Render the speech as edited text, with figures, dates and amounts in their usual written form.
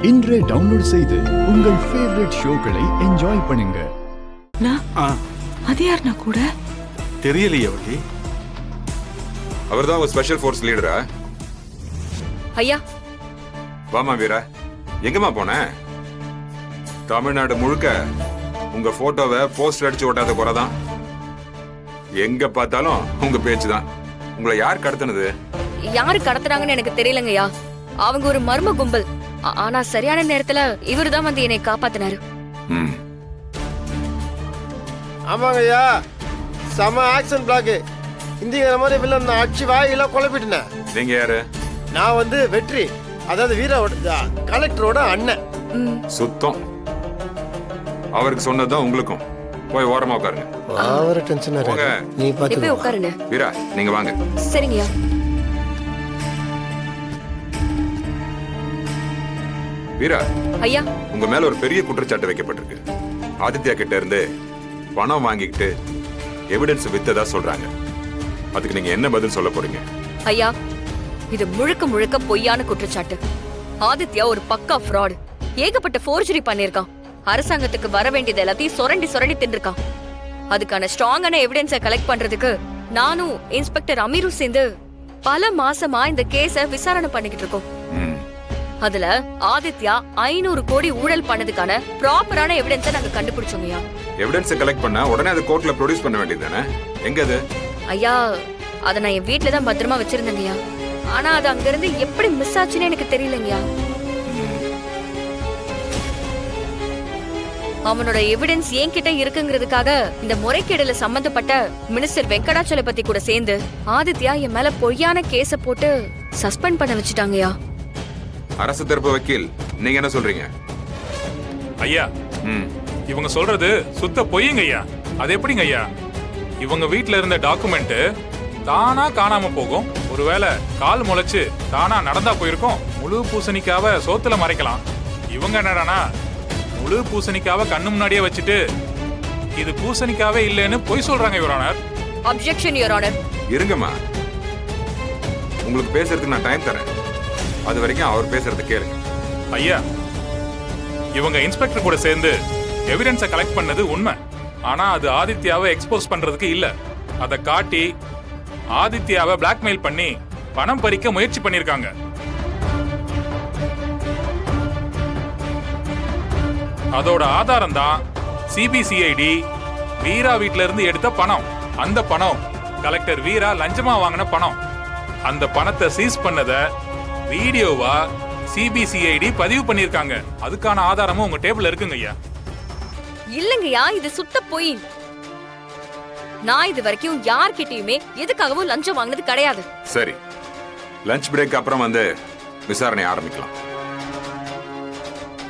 இன்றே டவுன்லோட் செய்து உங்கள் ஃபேவரட் ஷோக்களை என்ஜாய் பண்ணுங்க. அது யாருன்னா கூட தெரியலையே வட்டி. அவர்தான் உங்க ஸ்பெஷல் ஃபோர்ஸ் லீடரா? ஐயா வாமா வீரா, எங்கம்மா போன? தமிழ்நாடு முழுக்க உங்க போட்டோவை போஸ்டர் அடிச்சு ஓட்டாத குறைதான். எங்க பார்த்தாலும் உங்க பேச்சு தான். உங்களை யார் கடத்தினது? யாரு கடத்துறாங்கன்னு எனக்கு தெரியலங்கய்யா. அவங்க ஒரு மர்ம கும்பல். ஆனா சரியான நேரத்துல இவருதான் வந்து என்னை காப்பாத்தினாரு. ஆமாங்கய்யா, செம ஆக்ஷன் பிளாக். இந்திய மாதிரி வில்லன் அடிச்சு வாயில குழப்பிட்டேன். நீங்க யாரு? நான் வந்து வெற்றி, அதாவது வீரோட கலெக்டரோட அண்ணன். சுத்தம். அவருக்கு சொன்னதுதான் உங்களுக்கும். போய் ஓரமா உட்காருங்க. அவர டென்ஷன் நீ பாத்து போய் உட்காருங்க. வீரா நீங்க வாங்க. சரிங்கய்யா. வீரா ஐயா, உங்க மேல ஒரு பெரிய குற்றச்சாட்டு வைக்கப்பட்டிருக்கு. ஆதித்யா கிட்ட இருந்து பணம் வாங்கிக்கிட்டு எவிடன்ஸ் வித்ததா சொல்றாங்க. அதுக்கு நீங்க என்ன பதில் சொல்ல போறீங்க? ஐயா, இது முழுக்க முழுக்க பொய்யான குற்றச்சாட்டு. ஆதித்யா ஒரு பக்கா ஃப்ராட். ஏகப்பட்ட ஃபோர்ஜரி பண்ணிருக்கான். அரசாங்கத்துக்கு வர வேண்டியது எல்லாத்தையும் சொரண்டி சொரண்டி தின்றுக்கான். அதுக்கான ஸ்ட்ராங்கான எவிடன்ஸை கலெக்ட் பண்றதுக்கு நானும் இன்ஸ்பெக்டர் அமீரும் சேர்ந்து பல மாசமா இந்த கேஸ விசாரணை பண்ணிக்கிட்டு இருக்கோம். அதுல ஆதித்யா 500 கோடி ஊழல் பண்ணதுக்கான ப்ராப்பரான எவிடன்ஸை நாங்க கண்டுபிடிச்சோங்கய்யா. எவிடன்ஸ் கலெக்ட் பண்ணா உடனே அதை கோர்ட்ல ப்ரொடியூஸ் பண்ண வேண்டியதுதானே? எங்க அது? ஐயா, அதை நான் என் வீட்டுல தான் பத்திரமா வச்சிருந்தேங்கய்யா. ஆனா அது அங்க இருந்து எப்படி மிஸ் ஆச்சுன்னு எனக்கு தெரியலங்கய்யா. அவனோட எவிடன்ஸ் என்கிட்ட இருக்குங்கிறதுக்காக இந்த முறைகேடுல சம்பந்தப்பட்ட மினிஸ்டர் வெங்கடாச்சலபதி கூட சேர்ந்து ஆதித்யா என் மேல பொய்யான கேஸ போட்டு சஸ்பெண்ட் பண்ண வச்சுட்டாங்கய்யா. அரசு தரப்பு வக்கீல், நீங்க என்ன சொல்றீங்க? ஐயா, இவங்க சொல்றது சுத்த பொய்யுங்க ஐயா. அது எப்படிங்க ஐயா? இவங்க வீட்ல இருந்த டாக்குமெண்ட் தானா காணாம போகும். ஒருவேளை கால் முளைச்சு தானா நடந்தா போயிருக்கும். முழு பூசணிக்காவ சோத்துல மறைக்கலாம். இவங்க என்னடானா முழு பூசணிக்காவ கண்ணு முன்னாடியே வச்சுட்டு இது பூசணிக்காவே இல்லைன்னு பொய் சொல்றாங்க your honour. Objection your honour. இருங்கம்மா, உங்களுக்கு பேசுறதுக்கு நான் டைம் தரேன். அது வரைக்கும் அவர் பேசுறது கேளுங்க. ஐயா, இவங்க இன்ஸ்பெக்டர் கூட சேர்ந்து எவிடன்ஸை கலெக்ட் பண்ணது உண்மை. ஆனா அது ஆதித்யாவை எக்ஸ்போஸ் பண்றதுக்கு இல்ல. அதை காட்டி ஆதித்யாவை பிளாக்மெயில் பண்ணி பணம் பறிக்க முயற்சி பண்ணிருக்காங்க. அதோட ஆதாரம் தான் சிபிசிஐடி வீரா வீட்ல இருந்து எடுத்த பணம். அந்த பணம் கலெக்டர் வீரா லஞ்சமா வாங்கின பணம். அந்த பணத்தை சீஸ் பண்ணத வீடியோவா சிபிசிஐடி பதிவு பண்ணிருக்காங்க. அதுக்கான ஆதாரமும் உங்க டேபிள்ல இருக்குங்க ஐயா. இல்லங்கய்யா, இது சுத்த பொய். நான் இது வரைக்கும் யார்கிட்டயுமே எதுக்காகவும் லஞ்சம் வாங்கினது கிடையாது. சரி, லஞ்ச் பிரேக் அப்புறம் வந்து விசாரணை ஆரம்பிக்கலாம்.